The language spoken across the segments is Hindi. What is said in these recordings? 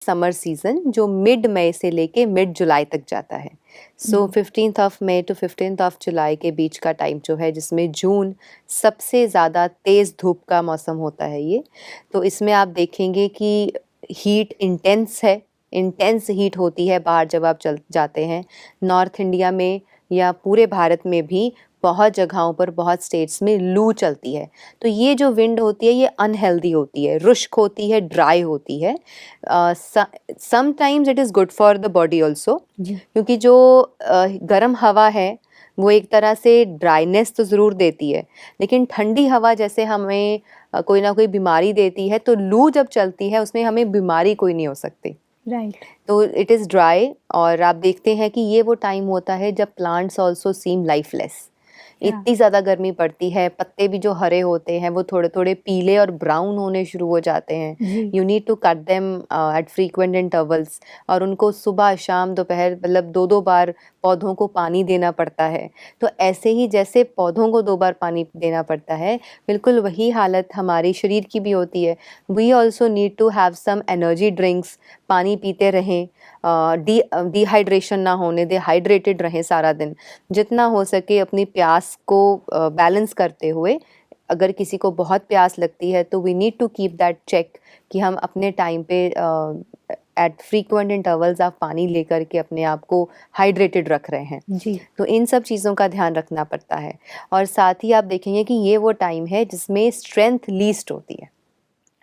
समर सीजन जो मिड मई से लेके मिड जुलाई तक जाता है। So 15th of May to 15th of July के बीच का टाइम जो है, जिसमें जून सबसे ज़्यादा तेज़ धूप का मौसम होता है ये। तो इसमें आप देखेंगे कि हीट इंटेंस है, इंटेंस हीट होती है बाहर जब आप चल जाते हैं। नॉर्थ इंडिया में या पूरे भारत में भी बहुत जगहों पर, बहुत स्टेट्स में लू चलती है। तो ये जो विंड होती है ये अनहेल्दी होती है, रुष्क होती है, ड्राई होती है। Sometimes it is good for the body also, क्योंकि जो गर्म हवा है वो एक तरह से ड्राइनेस तो ज़रूर देती है, लेकिन ठंडी हवा जैसे हमें कोई ना कोई बीमारी देती है, तो लू जब चलती है उसमें हमें बीमारी कोई नहीं हो सकती। राइट। तो इट इज़ ड्राई, और आप देखते हैं कि ये वो टाइम होता है जब प्लांट्स ऑल्सो सीम लाइफलेस। इतनी ज़्यादा गर्मी पड़ती है, पत्ते भी जो हरे होते हैं वो थोड़े थोड़े पीले और ब्राउन होने शुरू हो जाते हैं। You need to cut them at frequent intervals, और उनको सुबह शाम दोपहर मतलब 2-2 बार पौधों को पानी देना पड़ता है। तो ऐसे ही जैसे पौधों को 2 बार पानी देना पड़ता है, बिल्कुल वही हालत हमारे शरीर की भी होती है। We also need to have some energy drinks, पानी पीते रहें, डिहाइड्रेशन ना होने दे, हाइड्रेटेड रहें सारा दिन। जितना हो सके अपनी प्यास को बैलेंस करते हुए, अगर किसी को बहुत प्यास लगती है तो we need to keep that check कि हम अपने टाइम पे एट फ्रीक्वेंट इंटरवल्स आप पानी लेकर के अपने आप को हाइड्रेटेड रख रहे हैं। जी। तो इन सब चीज़ों का ध्यान रखना पड़ता है। और साथ ही आप देखेंगे कि ये वो टाइम है जिसमें स्ट्रेंथ लीस्ट होती है।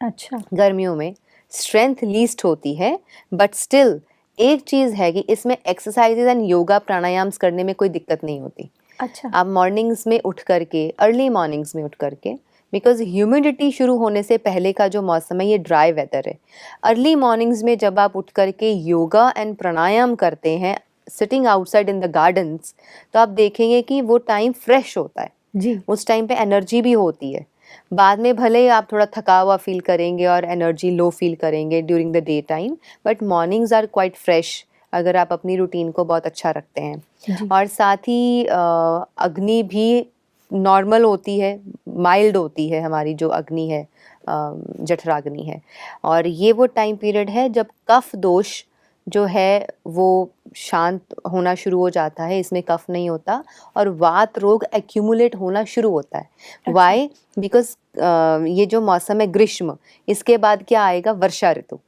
अच्छा। गर्मियों में स्ट्रेंथ लीस्ट होती है, बट स्टिल एक चीज़ है कि इसमें एक्सरसाइजेज एंड योगा प्राणायाम्स करने में कोई दिक्कत नहीं होती। अच्छा। आप मॉर्निंग्स में उठ करके, अर्ली मॉर्निंग्स में उठ करके, बिकॉज ह्यूमिडिटी शुरू होने से पहले का जो मौसम है ये ड्राई वेदर है। अर्ली मॉर्निंग्स में जब आप उठ करके योगा एंड प्राणायाम करते हैं sitting outside in the gardens, तो आप देखेंगे कि वो टाइम फ्रेश होता है। जी। उस टाइम पे एनर्जी भी होती है। बाद में भले ही आप थोड़ा थका हुआ फील करेंगे और एनर्जी लो फील करेंगे during the day time, but mornings are quite fresh अगर आप अपनी रूटीन को बहुत अच्छा रखते हैं। जी। और साथ ही अग्नि भी नॉर्मल होती है, माइल्ड होती है हमारी जो अग्नि है, जठराग्नि है। और ये वो टाइम पीरियड है जब कफ दोष जो है वो शांत होना शुरू हो जाता है, इसमें कफ नहीं होता, और वात रोग एक्यूमुलेट होना शुरू होता है। वाई? बिकॉज ये जो मौसम है ग्रीष्म, इसके बाद क्या आएगा? वर्षा ऋतु।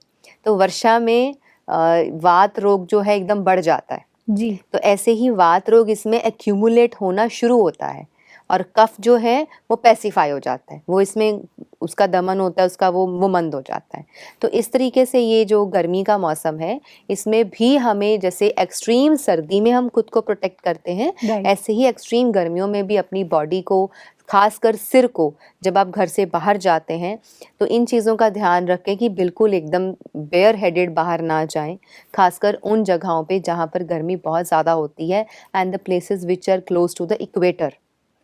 तो वर्षा में वात रोग जो है एकदम बढ़ जाता है। जी। तो ऐसे ही वात रोग इसमें एक्यूमुलेट होना शुरू होता है, और कफ जो है वो पैसिफाई हो जाता है, वो इसमें उसका दमन होता है, उसका वो मंद हो जाता है। तो इस तरीके से ये जो गर्मी का मौसम है, इसमें भी हमें जैसे एक्सट्रीम सर्दी में हम खुद को प्रोटेक्ट करते हैं, ऐसे ही एक्सट्रीम गर्मियों में भी अपनी बॉडी को, खासकर सिर को, जब आप घर से बाहर जाते हैं तो इन चीज़ों का ध्यान रखें कि बिल्कुल एकदम बेयर हेडेड बाहर ना जाएं, खासकर उन जगहों पे जहाँ पर गर्मी बहुत ज़्यादा होती है, and the places which are close to the equator.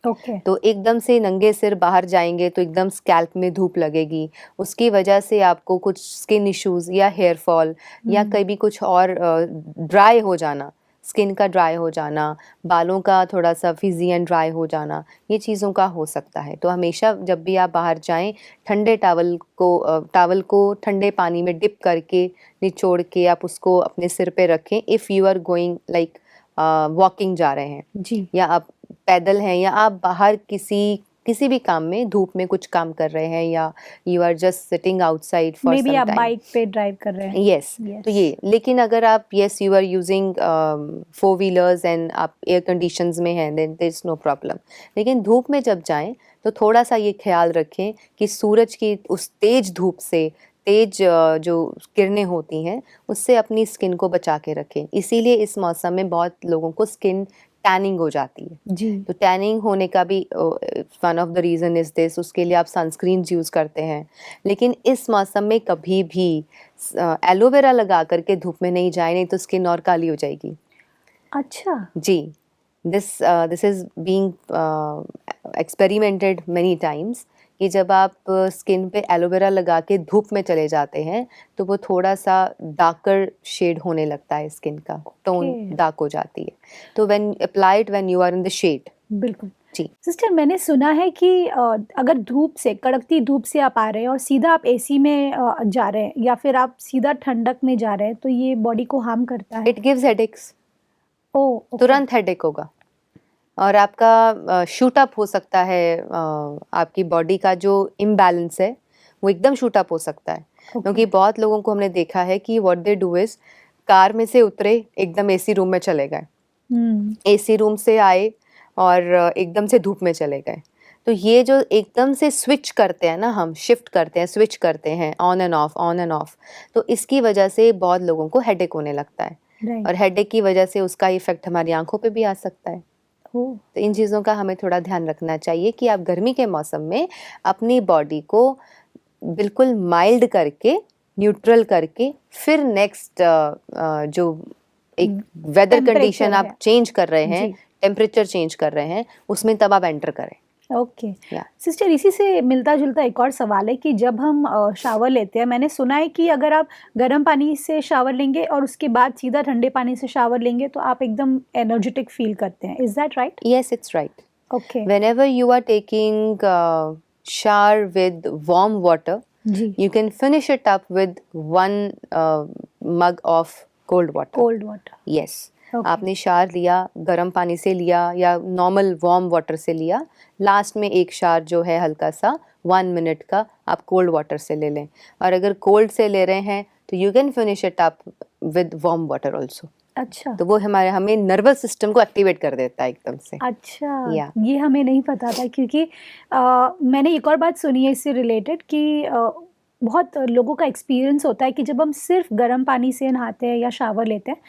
Okay. तो एकदम से नंगे सिर बाहर जाएंगे तो एकदम स्कैल्प में धूप लगेगी, उसकी वजह से आपको कुछ स्किन इश्यूज या हेयर फॉल या कभी कुछ और ड्राई हो जाना, स्किन का ड्राई हो जाना, बालों का थोड़ा सा फिजी एंड ड्राई हो जाना, ये चीज़ों का हो सकता है। तो हमेशा जब भी आप बाहर जाएं, ठंडे टावल को ठंडे पानी में डिप करके निचोड़ के आप उसको अपने सिर पे रखें, if you are going like walking जा रहे हैं, जी। या आप पैदल हैं, या आप बाहर किसी भी काम में धूप में कुछ काम कर रहे हैं, या you are just sitting outside for maybe some आप टाइम। बाइक पे ड्राइव कर रहे हैं। यस। तो ये, लेकिन अगर आप you are using 4 wheelers and आप एयर कंडीशंस में हैं, then there is no problem. लेकिन धूप में जब जाएं तो थोड़ा सा ये ख्याल रखें कि सूरज की उस तेज धूप से, तेज जो किरणें होती हैं उससे अपनी स्किन को बचा के रखें। इसीलिए इस मौसम में बहुत लोगों को स्किन टैनिंग हो जाती है। जी। तो टैनिंग होने का भी one of the reason is this, उसके लिए आप सनस्क्रीन यूज़ करते हैं। लेकिन इस मौसम में कभी भी एलोवेरा लगा करके धूप में नहीं जाए, नहीं तो स्किन और काली हो जाएगी। अच्छा। जी, this is being experimented many times कि जब आप स्किन पे एलोवेरा लगा के धूप में चले जाते हैं तो वो थोड़ा सा डार्कर शेड होने लगता है, स्किन का टोन डार्क हो जाती है। तो when applied when you are in the shade. बिल्कुल। जी। सिस्टर मैंने सुना है कि अगर धूप से, कड़कती धूप से आप आ रहे हैं और सीधा आप एसी में जा रहे हैं या फिर आप सीधा ठंडक में जा रहे हैं तो ये बॉडी को हार्म करता है। It gives headaches, oh okay. तुरंत हेडेक होगा और आपका शूट अप हो सकता है, आपकी बॉडी का जो इम्बैलेंस है वो एकदम शूट अप हो सकता है। क्योंकि ओके। बहुत लोगों को हमने देखा है कि what they do is car में से उतरे एकदम एसी रूम में चले गए, एसी रूम से आए और एकदम से धूप में चले गए। तो ये जो एकदम से स्विच करते हैं ना, हम शिफ्ट करते हैं, स्विच करते हैं on end of, on end of, तो इसकी वजह से बहुत लोगों को हेडेक होने लगता है राइट। और हेडेक की वजह से उसका इफेक्ट हमारी आंखों पे भी आ सकता है। ओह तो इन चीज़ों का हमें थोड़ा ध्यान रखना चाहिए कि आप गर्मी के मौसम में अपनी बॉडी को बिल्कुल माइल्ड करके, न्यूट्रल करके, फिर नेक्स्ट जो एक वेदर कंडीशन टेम्परेचर आप है। चेंज कर रहे हैं, जी। टेम्परेचर चेंज कर रहे हैं, उसमें तब आप एंटर करें। ओके। या सिस्टर इसी से मिलता-जुलता एक और सवाल है कि जब हम शावर लेते हैं, मैंने सुना है कि अगर आप गर्म पानी से शावर लेंगे और उसके बाद सीधा ठंडे पानी से शावर लेंगे तो आप एकदम एनर्जेटिक फ़ील करते हैं। Is that right? yes, it's right. Okay. Whenever you are taking shower with warm water, जी। you can finish it up with one mug of cold water. Cold water. Yes, okay. आपने शावर लिया, गर्म पानी से लिया या नॉर्मल वार्म वाटर से लिया, लास्ट में एक शावर जो है हल्का सा 1 मिनट का आप कोल्ड वाटर से ले लें। और अगर कोल्ड से ले रहे हैं तो you can finish it up with warm water also. अच्छा। तो वो हमें नर्वस सिस्टम को एक्टिवेट कर देता है एकदम से। अच्छा, या ये हमें नहीं पता था क्योंकि मैंने एक और बात सुनी है इससे रिलेटेड कि बहुत लोगों का एक्सपीरियंस होता है कि जब हम सिर्फ गर्म पानी से नहाते हैं या शावर लेते हैं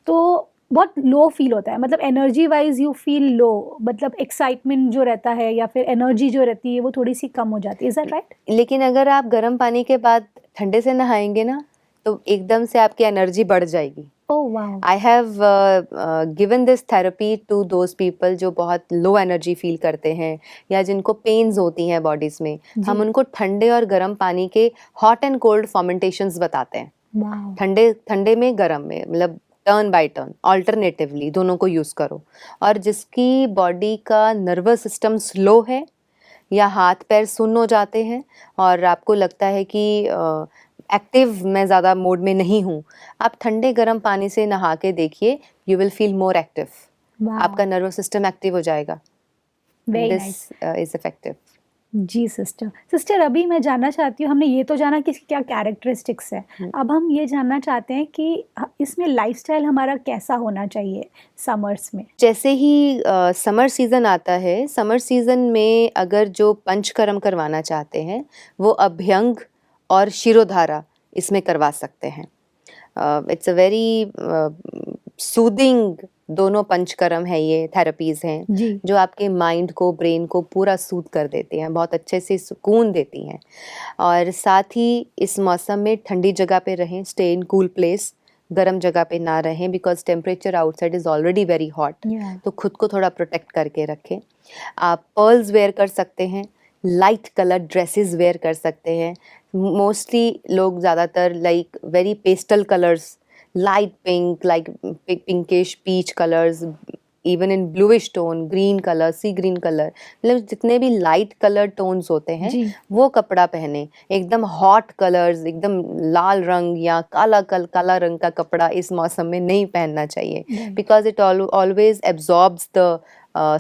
तो बहुत लो फील होता है, मतलब energy wise you feel low, मतलब एक्साइटमेंट जो रहता है या फिर एनर्जी जो रहती है वो थोड़ी सी कम हो जाती है। Is that right? लेकिन अगर आप गर्म पानी के बाद ठंडे से नहाएंगे ना तो एकदम से आपकी एनर्जी बढ़ जाएगी। Oh wow. I have given this therapy to those people जो बहुत लो एनर्जी फील करते हैं या जिनको पेन्स होती हैं बॉडीज में। हम जी। उनको ठंडे और गर्म पानी के हॉट एंड कोल्ड फॉर्मेंटेशंस बताते हैं। वाओ। ठंडे ठंडे में गर्म में, मतलब टर्न बाय टर्न, ऑल्टरनेटिवली दोनों को यूज़ करो। और जिसकी बॉडी का नर्वस सिस्टम स्लो है या हाथ पैर सुन्न हो जाते हैं और आपको लगता है कि एक्टिव मैं ज़्यादा मोड में नहीं हूँ, आप ठंडे गर्म पानी से नहा के देखिए, you will feel more active. Wow. आपका नर्वस सिस्टम एक्टिव हो जाएगा। Very this nice. Is effective. जी सिस्टर। सिस्टर अभी मैं जानना चाहती हूँ, हमने ये तो जाना कि इसकी क्या कैरेक्टरिस्टिक्स है, अब हम ये जानना चाहते हैं कि इसमें लाइफस्टाइल हमारा कैसा होना चाहिए समर्स में। जैसे ही समर सीज़न आता है, समर सीज़न में अगर जो पंचकर्म करवाना चाहते हैं वो अभ्यंग और शिरोधारा इसमें करवा सकते हैं। इट्स अ वेरी सूदिंग, दोनों पंचकर्म है, ये थेरेपीज़ हैं जी। जो आपके माइंड को, ब्रेन को पूरा सूद कर देती हैं, बहुत अच्छे से सुकून देती हैं। और साथ ही इस मौसम में ठंडी जगह पे रहें, स्टे इन कूल प्लेस, गर्म जगह पे ना रहें because temperature outside is already very hot. या तो खुद को थोड़ा प्रोटेक्ट करके रखें। आप पर्ल्स वेयर कर सकते हैं, लाइट कलर ड्रेसेस वेयर कर सकते हैं। मोस्टली लोग ज़्यादातर like very pastel colours, light pink, like pinkish peach colours, even in bluish tone, green colour, sea green colour, मतलब जितने भी लाइट कलर टोन्स होते हैं जी। वो कपड़ा पहने। एकदम हॉट कलर्स, एकदम लाल रंग या काला रंग का कपड़ा इस मौसम में नहीं पहनना चाहिए Right. Because it always absorbs the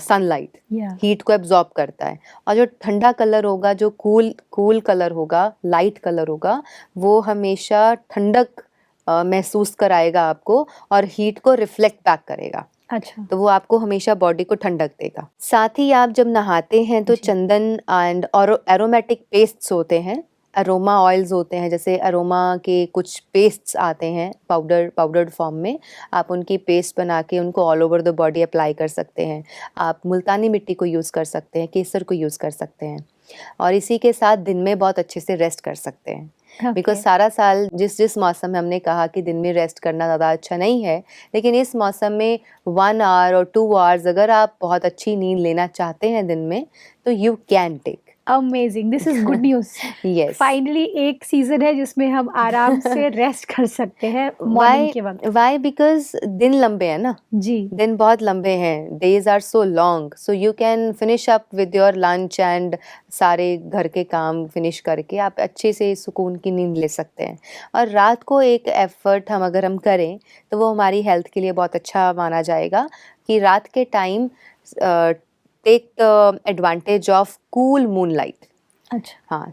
sunlight, या हीट को एब्जॉर्ब करता है। और जो ठंडा कलर होगा, जो कूल कलर होगा, लाइट कलर होगा, वो हमेशा ठंडक महसूस कराएगा आपको और हीट को रिफ्लेक्ट बैक करेगा। अच्छा। तो वो आपको हमेशा बॉडी को ठंडक देगा। साथ ही आप जब नहाते हैं तो जी। चंदन एंड एरोमेटिक पेस्ट्स होते हैं, अरोमा ऑयल्स होते हैं, जैसे अरोमा के कुछ पेस्ट्स आते हैं पाउडर्ड फॉर्म में, आप उनकी पेस्ट बना के उनको all over the body apply कर सकते हैं। आप मुल्तानी मिट्टी को यूज़ कर सकते हैं, केसर को यूज़ कर सकते हैं। और इसी के साथ दिन में बहुत अच्छे से रेस्ट कर सकते हैं बिकॉज सारा साल जिस मौसम में हमने कहा कि दिन में रेस्ट करना ज़्यादा अच्छा नहीं है, लेकिन इस मौसम में 1 आवर और 2 आवर्स अगर आप बहुत अच्छी नींद लेना चाहते हैं दिन में तो you can take. Amazing, this is good news. Yes. Finally एक सीज़न है जिसमें हम आराम से रेस्ट कर सकते हैं मॉर्निंग व्हाई के वक़्त। व्हाई बिकॉज दिन लंबे हैं ना, जी, दिन बहुत लंबे हैं, days are so long, so you can finish up with your lunch and सारे घर के काम फिनिश करके आप अच्छे से सुकून की नींद ले सकते हैं। और रात को एक एफर्ट अगर हम करें तो वो हमारी हेल्थ के लिए बहुत अच्छा माना जाएगा कि रात के time take advantage of cool moonlight. अच्छा, हाँ,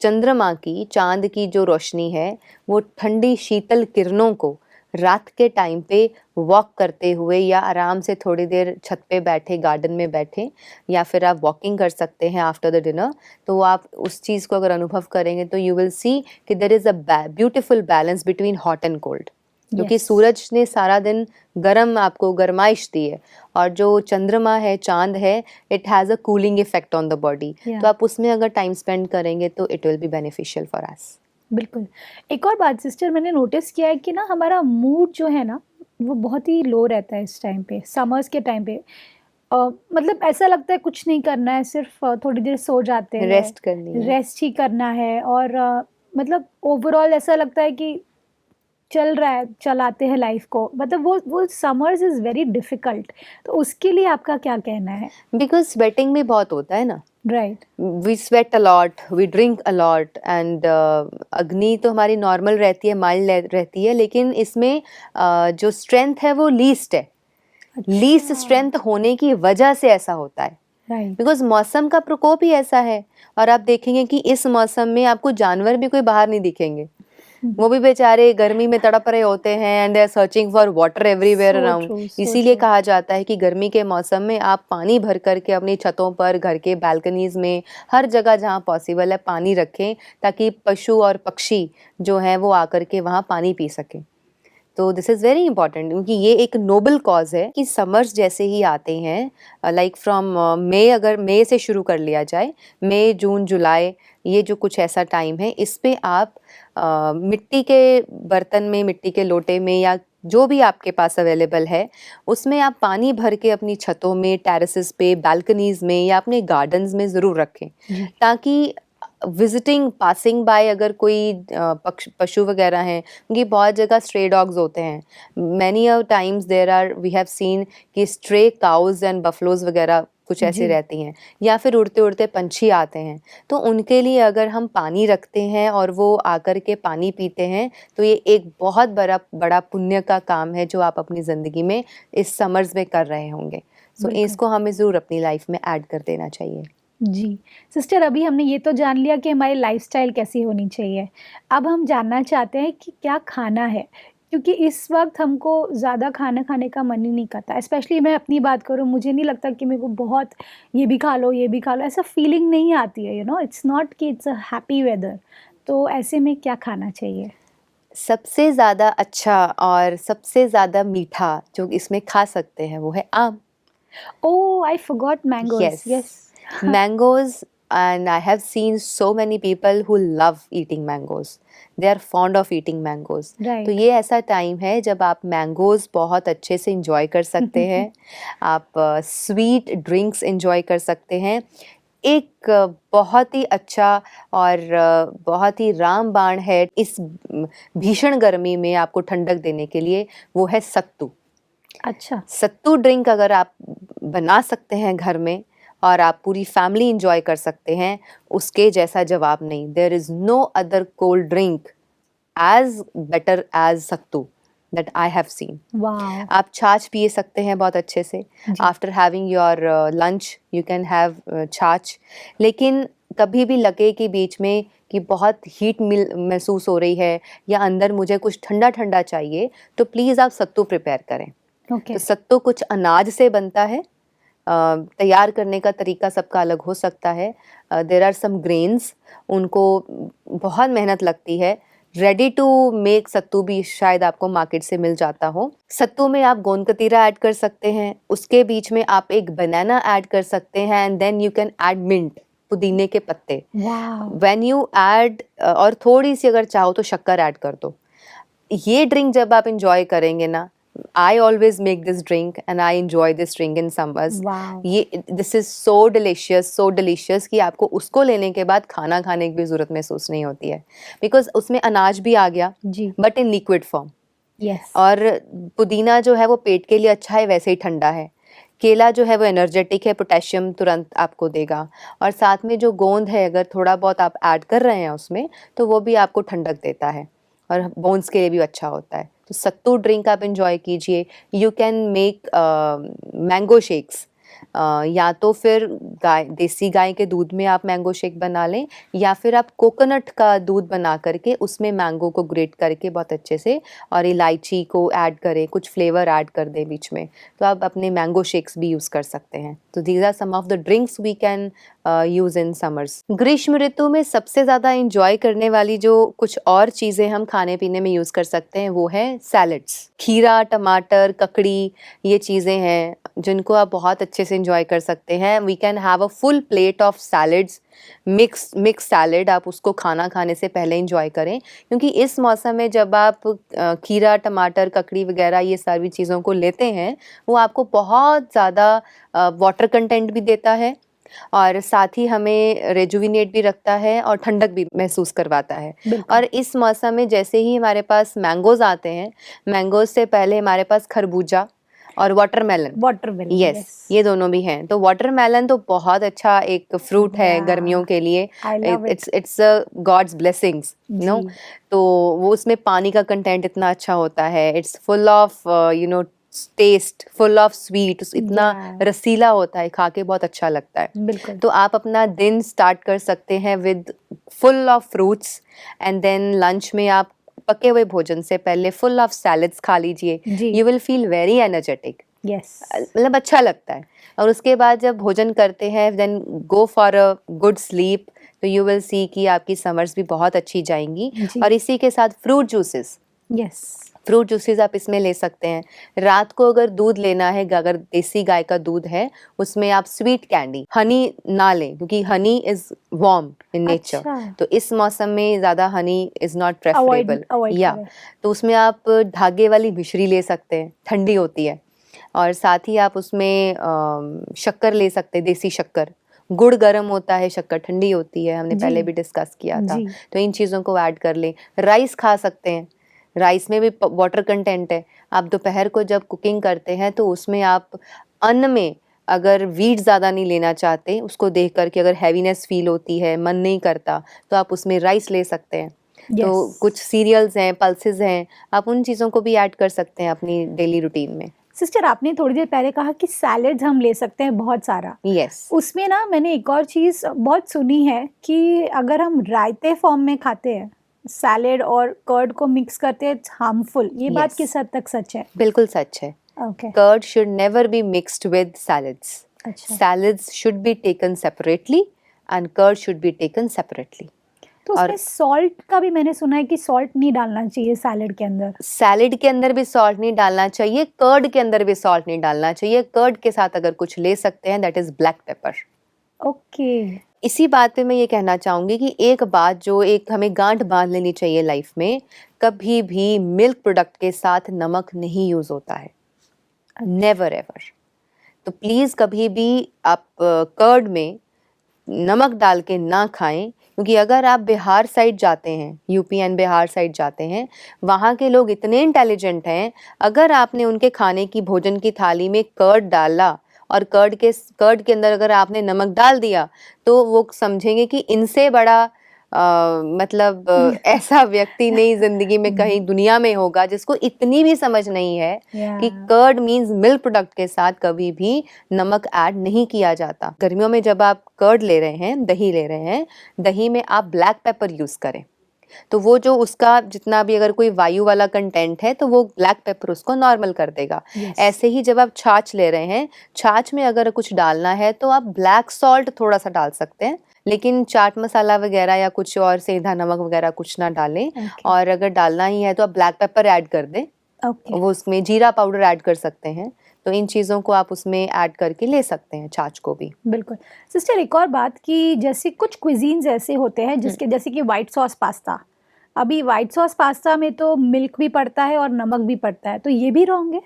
चंद्रमा की, चांद की जो रोशनी है वो ठंडी शीतल किरणों को रात के टाइम पे वॉक करते हुए या आराम से थोड़ी देर छत पे बैठे, गार्डन में बैठे, या फिर आप वॉकिंग कर सकते हैं आफ्टर द डिनर, तो आप उस चीज़ को अगर अनुभव करेंगे तो यू विल सी कि there is a beautiful balance between hot and cold, क्योंकि यस, सूरज ने सारा दिन गर्म आपको गरमाइश दी है, और जो चंद्रमा है, चांद है, it has a cooling effect on the body. या तो आप उसमें अगर टाइम स्पेंड करेंगे तो it will be beneficial for us. बिल्कुल। एक और बात सिस्टर, मैंने नोटिस किया है कि ना हमारा मूड जो है ना, वो बहुत ही लो रहता है इस टाइम पे, समर्स के टाइम पे। अ, मतलब ऐसा लगता है कुछ नहीं करना है, सिर्फ़ थोड़ी देर सो जाते हैं, रेस्ट करनी है। रेस्ट ही करना है, और मतलब ओवरऑल ऐसा लगता है कि चल रहा है, चलाते हैं लाइफ़ को। मतलब वो समर्स इज़ वेरी डिफ़िकल्ट, तो उसके लिए आपका क्या कहना है? बिकॉज स्वेटिंग भी बहुत होता है ना, right, we sweat a lot, we drink a lot, and अग्नि तो हमारी नॉर्मल रहती है, माइल्ड रहती है, लेकिन इसमें जो स्ट्रेंथ है वो लीस्ट है। लीस्ट अच्छा, स्ट्रेंथ होने की वजह से ऐसा होता है, राइट, बिकॉज मौसम का प्रकोप ही ऐसा है। और आप देखेंगे कि इस मौसम में आपको जानवर भी कोई बाहर नहीं दिखेंगे, हुँ, वो भी बेचारे गर्मी में तड़प रहे होते हैं, and they are searching for water everywhere so around. True, so इसीलिए ट्रू। कहा जाता है कि गर्मी के मौसम में आप पानी भर करके अपनी छतों पर, घर के बालकनीज में, हर जगह जहाँ पॉसिबल है पानी रखें, ताकि पशु और पक्षी जो हैं वो आकर के वहाँ पानी पी सकें। तो दिस इज़ वेरी इंपॉर्टेंट, क्योंकि ये एक नोबल कॉज है कि समर्स जैसे ही आते हैं, लाइक फ्रॉम मई, अगर मई से शुरू कर लिया जाए, मई, जून, जुलाई, ये जो कुछ ऐसा टाइम है, इस पे आप मिट्टी के बर्तन में, मिट्टी के लोटे में, या जो भी आपके पास अवेलेबल है, उसमें आप पानी भर के अपनी छतों में, टेरेसेस पे, बालकनीज में, या अपने गार्डन्स में ज़रूर रखें, जी, ताकि विजिटिंग, पासिंग बाय अगर कोई पशु वगैरह हैं, क्योंकि बहुत जगह स्ट्रे डॉग्स होते हैं, many a times there are, we have seen कि स्ट्रे काउज एंड बफलोज वगैरह कुछ ऐसे जी, रहती हैं, या फिर उड़ते उड़ते पंछी आते हैं। तो उनके लिए अगर हम पानी रखते हैं और वो आकर के पानी पीते हैं, तो ये एक बहुत बड़ा बड़ा पुण्य का काम है जो आप अपनी ज़िंदगी में इस समर्स में कर रहे होंगे। सो बिल्कुल। इसको हमें ज़रूर अपनी लाइफ में ऐड कर देना चाहिए। जी। सिस्टर, अभी हमने ये तो जान लिया कि हमारी लाइफ़स्टाइल कैसी होनी चाहिए। अब हम जानना चाहते हैं कि क्या खाना है? क्योंकि इस वक़्त हमको ज़्यादा खाना खाने का मन ही नहीं करता। स्पेशली मैं अपनी बात करूँ, मुझे नहीं लगता कि मेरे को बहुत ये भी खा लो, ये भी खा लो, ऐसा फीलिंग नहीं आती है, इट्स नॉट कि इट्स अ हैप्पी वेदर। तो ऐसे में क्या खाना चाहिए? सबसे ज़्यादा अच्छा और सबसे ज़्यादा मीठा जो इसमें खा सकते हैं वो है आम। Oh! I forgot mangoes, Yes, yes. mangoes, and I have seen so many people who love eating mangoes. They are fond of eating mangoes. तो राइट। ये ऐसा टाइम है जब आप मैंगोज़ बहुत अच्छे से इंजॉय कर सकते हैं, आप स्वीट ड्रिंक्स इंजॉय कर सकते हैं। एक बहुत ही अच्छा और बहुत ही रामबाण है इस भीषण गर्मी में आपको ठंडक देने के लिए, वो है सत्तू। अच्छा, सत्तू ड्रिंक अगर आप बना सकते हैं घर में और आप पूरी फैमिली एंजॉय कर सकते हैं, उसके जैसा जवाब नहीं। There is no other cold drink as better as sattu that I have seen. Wow! आप छाछ पी सकते हैं बहुत अच्छे से। जी, after having your lunch you can have chaas. लेकिन कभी भी लगे कि बीच में कि बहुत हीट मिल महसूस हो रही है, या अंदर मुझे कुछ ठंडा-ठंडा चाहिए, तो प्लीज़ आप सत्तू प्रिपेयर करें। ओके, तो सत्तू कुछ अनाज से बनता है। तैयार करने का तरीका सबका अलग हो सकता है। देयर आर सम ग्रेन्स, उनको बहुत मेहनत लगती है। रेडी टू मेक सत्तू भी शायद आपको मार्केट से मिल जाता हो। सत्तू में आप गोंद कतीरा ऐड कर सकते हैं, उसके बीच में आप एक बनाना ऐड कर सकते हैं, and then you can add mint, पुदीने के पत्ते। वॉव! व्हेन यू ऐड और थोड़ी सी अगर चाहो तो शक्कर ऐड कर दो। ये ड्रिंक जब आप एंजॉय करेंगे ना, I always make this drink and I enjoy this drink in summers. Wow! ये दिस इज सो डिलीशियस कि आपको उसको लेने के बाद खाना खाने की भी ज़रूरत महसूस नहीं होती है, बिकॉज़ उसमें अनाज भी आ गया जी, but in liquid form. Yes, और पुदीना जो है वो पेट के लिए अच्छा है, वैसे ही ठंडा है। केला जो है वो एनर्जेटिक है, पोटेशियम तुरंत आपको देगा। और साथ में जो गोंद है, अगर थोड़ा बहुत आप ऐड कर रहे हैं उसमें, तो वो भी आपको ठंडक देता है और बोन्स के लिए भी अच्छा होता है। तो सत्तू ड्रिंक आप एंजॉय कीजिए। You can make mango shakes. या तो फिर देसी गाय के दूध में आप मैंगो शेक बना लें, या फिर आप कोकोनट का दूध बना करके उसमें मैंगो को ग्रेट करके बहुत अच्छे से और इलायची को ऐड करें, कुछ फ्लेवर ऐड कर दें बीच में, तो आप अपने मैंगो शेक्स भी यूज़ कर सकते हैं। तो these are some of the drinks we can use in summers. ग्रीष्म ऋतु में सबसे ज़्यादा इंजॉय करने वाली जो कुछ और चीज़ें हम खाने पीने में यूज़ कर सकते हैं वो है सैलड्स। खीरा, टमाटर, ककड़ी, ये चीज़ें हैं जिनको आप बहुत अच्छे से इंजॉय कर सकते हैं। We can have a full plate of salads, mix salad, आप उसको खाना खाने से पहले इंजॉय करें, क्योंकि इस मौसम में जब आप खीरा, टमाटर, ककड़ी वगैरह ये सारी चीज़ों को लेते हैं, वो आपको बहुत ज़्यादा वाटर कंटेंट भी देता है और साथ ही हमें रेजुविनेट भी रखता है और ठंडक भी महसूस करवाता है। बिल्कुल, और इस मौसम में जैसे ही हमारे पास मैंगोज़ आते हैं, मैंगोज़ से पहले हमारे पास खरबूजा और वाटरमेलन, वाटरमेलन, यस, यस, ये दोनों भी हैं। तो वाटरमेलन तो बहुत अच्छा एक फ्रूट है या गर्मियों के लिए। I love it, it's God's blessings, you know. जी, तो वो उसमें पानी का कंटेंट इतना अच्छा होता है, it's full of you know taste, full of sweet, इतना या रसीला होता है, खा के बहुत अच्छा लगता है। बिल्कुल, तो आप अपना दिन स्टार्ट कर सकते हैं with full of fruits, and then lunch में आप पके हुए भोजन से पहले फुल ऑफ सैलड्स खा लीजिए। जी, you will feel very energetic, yes, मतलब अच्छा लगता है। और उसके बाद जब भोजन करते हैं, then go for a good sleep, तो यू विल सी कि आपकी समर्स भी बहुत अच्छी जाएंगी। जी, और इसी के साथ fruit juices, yes, fruit juices आप इसमें ले सकते हैं। रात को अगर दूध लेना है, अगर देसी गाय का दूध है, उसमें आप स्वीट कैंडी, हनी ना लें, क्योंकि honey is warm in nature. अच्छा, तो इस मौसम में ज़्यादा Honey is not avoid preferable, avoid या करें, तो उसमें आप धागे वाली मिश्री ले सकते हैं, ठंडी होती है। और साथ ही आप उसमें शक्कर ले सकते हैं, देसी शक्कर। गुड़ गर्म होता है, शक्कर ठंडी होती है, हमने जी, पहले भी डिस्कस किया था। जी, तो इन चीज़ों को ऐड कर लें। राइस खा सकते हैं, राइस में भी वाटर कंटेंट है। आप दोपहर को जब कुकिंग करते हैं तो उसमें आप अन्न में अगर वीट ज़्यादा नहीं लेना चाहते, उसको देख कर के अगर हैवीनेस फील होती है, मन नहीं करता, तो आप उसमें राइस ले सकते हैं। तो यस। कुछ सीरियल्स हैं, पल्सेस हैं, आप उन चीज़ों को भी ऐड कर सकते हैं अपनी डेली रूटीन में। सिस्टर, आपने थोड़ी देर पहले कहा कि सैलेड्स हम ले सकते हैं बहुत सारा। यस, उसमें ना मैंने एक और चीज़ बहुत सुनी है कि अगर हम रायते फॉर्म में खाते हैं, सैलेड और कर्ड को मिक्स करते हैं, इट्स हार्मफुल। ये बात यस, किस हद तक सच है? बिल्कुल सच है। Okay, curd should never be mixed with salads. अच्छा। Salads should be taken separately and curd should be taken separately. तो और उसमें सॉल्ट का भी मैंने सुना है कि सॉल्ट नहीं डालना चाहिए सैलेड के अंदर। सैलेड के अंदर भी सॉल्ट नहीं डालना चाहिए, कर्ड के अंदर भी सॉल्ट नहीं डालना चाहिए। कर्ड के साथ अगर कुछ ले सकते हैं, that is black pepper. Okay, इसी बात पे मैं ये कहना चाहूँगी कि एक बात जो एक हमें गांठ बांध लेनी चाहिए लाइफ में, कभी भी मिल्क प्रोडक्ट के साथ नमक नहीं यूज़ होता है, नेवर एवर। तो प्लीज़ कभी भी आप कर्ड में नमक डाल के ना खाएं, क्योंकि अगर आप बिहार साइड जाते हैं, यूपी एंड बिहार साइड जाते हैं, वहाँ के लोग इतने इंटेलिजेंट हैं, अगर आपने उनके खाने की भोजन की थाली में कर्ड डाला और कर्ड के अंदर अगर आपने नमक डाल दिया, तो वो समझेंगे कि इनसे बड़ा मतलब ऐसा व्यक्ति नहीं जिंदगी में कहीं दुनिया में होगा जिसको इतनी भी समझ नहीं है कि या कर्ड मीन्स मिल्क प्रोडक्ट के साथ कभी भी नमक ऐड नहीं किया जाता। गर्मियों में जब आप कर्ड ले रहे हैं, दही ले रहे हैं, दही में आप ब्लैक पेपर यूज़ करें, तो वो जो उसका जितना भी अगर कोई वायु वाला कंटेंट है, तो वो ब्लैक पेपर उसको नॉर्मल कर देगा। यस, ऐसे ही जब आप छाछ ले रहे हैं, छाछ में अगर कुछ डालना है तो आप ब्लैक सॉल्ट थोड़ा सा डाल सकते हैं, लेकिन चाट मसाला वगैरह या कुछ और सेंधा नमक वगैरह कुछ ना डालें। ओके, और अगर डालना ही है तो आप ब्लैक पेपर ऐड कर दें, ओके, वो उसमें जीरा पाउडर ऐड कर सकते हैं। तो इन चीज़ों को आप उसमें ऐड करके ले सकते हैं, छाछ को भी। बिल्कुल। सिस्टर, एक और बात कि जैसे कुछ क्विज़ीन्स ऐसे होते हैं जिसके जैसे कि व्हाइट सॉस पास्ता, अभी व्हाइट सॉस पास्ता में तो मिल्क भी पड़ता है और नमक भी पड़ता है, तो ये भी रॉन्ग है?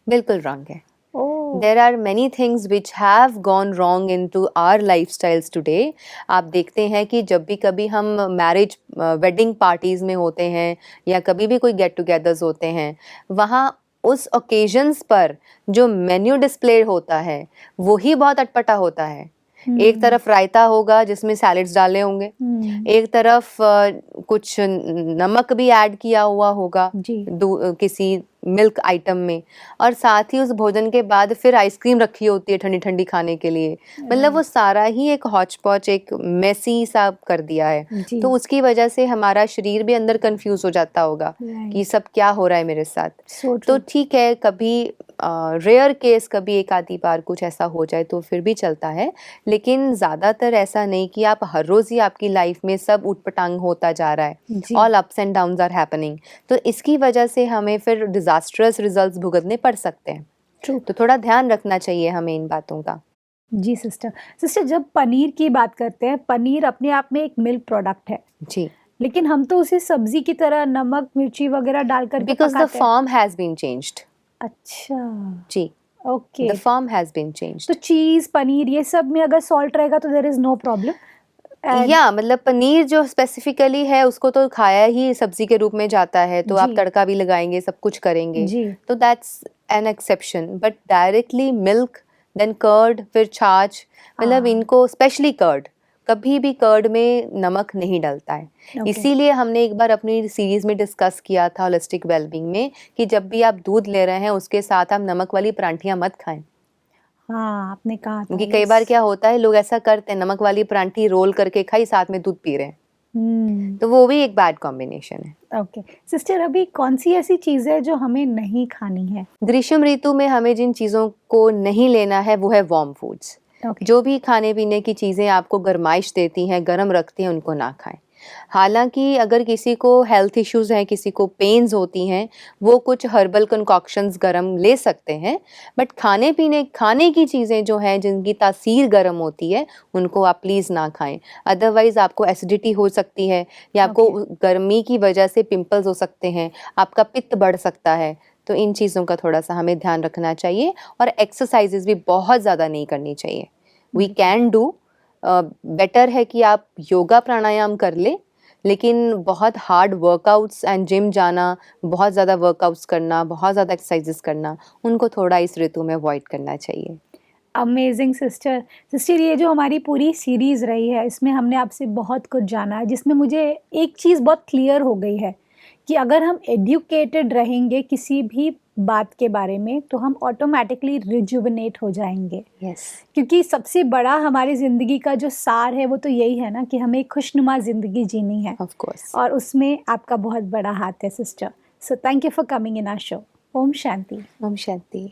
बिल्कुल रॉन्ग है। ओह! There are many things which have gone wrong into our lifestyles today. आप देखते हैं कि जब भी कभी हम मैरिज वेडिंग पार्टीज़ में होते हैं या कभी भी कोई गेट टुगेदर्स होते हैं, वहाँ उस ओकेजन्स पर जो मेन्यू डिस्प्ले होता है वो ही बहुत अटपटा होता है। एक तरफ रायता होगा जिसमें सैलेड्स डाले होंगे, एक तरफ कुछ नमक भी ऐड किया हुआ होगा जी। किसी मिल्क आइटम में, और साथ ही उस भोजन के बाद फिर आइसक्रीम रखी होती है ठंडी ठंडी खाने के लिए। मतलब वो सारा ही एक हौच पौच, एक मेसी सा कर दिया है। जी। तो उसकी वजह से हमारा शरीर भी अंदर कंफ्यूज हो जाता होगा कि सब क्या हो रहा है मेरे साथ। So तो true. ठीक है, कभी रेयर केस कभी एक आधी बार कुछ ऐसा हो जाए तो फिर भी चलता है, लेकिन ज़्यादातर ऐसा नहीं कि आप हर रोज़ ही आपकी लाइफ में सब ऊट-पटांग होता जा रहा है, जी। All ups and downs are happening. तो इसकी वजह से हमें फिर डिजास्ट्रस रिजल्ट्स भुगतने पड़ सकते हैं। ट्रू। तो थोड़ा ध्यान रखना चाहिए हमें इन बातों का। जी सिस्टर। सिस्टर, जब पनीर की बात करते हैं, पनीर अपने आप में एक मिल्क प्रोडक्ट है, जी, लेकिन हम तो उसे सब्जी की तरह नमक, मिर्ची वगैरह डाल कर के बिकॉज द पकाते हैं। Form has been changed. अच्छा, जी, okay. The form has been तो चेंज्ड। चीज़, पनीर ये सब में अगर सॉल्ट रहेगा तो there is no problem and या मतलब पनीर जो स्पेसिफिकली है उसको तो खाया ही सब्जी के रूप में जाता है, तो आप जी, तड़का भी लगाएंगे, सब कुछ करेंगे, जी। तो that's an exception. But directly milk, then curd, फिर छाछ, मतलब हाँ, इनको स्पेशली कर्ड, कभी भी कर्ड में नमक नहीं डलता है। ओके। इसीलिए हमने एक बार अपनी सीरीज में डिस्कस किया था होलिस्टिक वेलबींग में कि जब भी आप दूध ले रहे हैं उसके साथ आप नमक वाली परांठियां मत खाएं, हाँ, आपने कहा था, क्योंकि कई बार यस। क्या होता है लोग ऐसा करते हैं, नमक वाली परांठी रोल करके खाई साथ में दूध पी रहे हैं, तो वो भी एक बैड कॉम्बिनेशन है। ओके। सिस्टर, अभी कौन-सी ऐसी चीज़ है जो हमें नहीं खानी है? ग्रीष्म ऋतु में हमें जिन चीज़ों को नहीं लेना है वो है वार्म फूड्स। ओके, जो भी खाने पीने की चीज़ें आपको गर्माइश देती हैं, गर्म रखती हैं, उनको ना खाएं। हालांकि अगर किसी को हेल्थ इश्यूज़ हैं, किसी को पेन्स होती हैं, वो कुछ हर्बल कंकॉक्शंस गरम ले सकते हैं, बट खाने की चीज़ें जो हैं जिनकी तासीर गर्म होती है उनको आप प्लीज़ ना खाएं। अदरवाइज़ आपको एसिडिटी हो सकती है या आपको ओके। गर्मी की वजह से पिंपल्स हो सकते हैं, आपका पित्त बढ़ सकता है। तो इन चीज़ों का थोड़ा-सा हमें ध्यान रखना चाहिए, और एक्सरसाइज़ेज़ भी बहुत ज़्यादा नहीं करनी चाहिए। We ji, can do better है कि आप योगा प्राणायाम कर लें, लेकिन बहुत हार्ड वर्कआउट्स एंड जिम जाना, बहुत ज़्यादा वर्कआउट्स करना, बहुत ज़्यादा एक्सरसाइज़ेज़ करना, उनको थोड़ा इस ऋतु में अवॉइड करना चाहिए। Amazing sister. सिस्टर, ये जो हमारी पूरी सीरीज़ रही है, इसमें हमने आपसे बहुत कुछ जाना है, जिसमें मुझे एक चीज़ बहुत क्लियर हो गई है कि अगर हम एजुकेटेड रहेंगे किसी भी बात के बारे में, तो हम ऑटोमैटिकली रिजुविनेट हो जाएँगे। यस, क्योंकि सबसे बड़ा हमारी ज़िंदगी का जो सार है, वो तो यही है ना कि हमें एक खुशनुमा ज़िंदगी जीनी है, ऑफ कोर्स। और उसमें आपका बहुत बड़ा हाथ है sister. So thank you for coming in our show. ओम शांति। ओम शांति।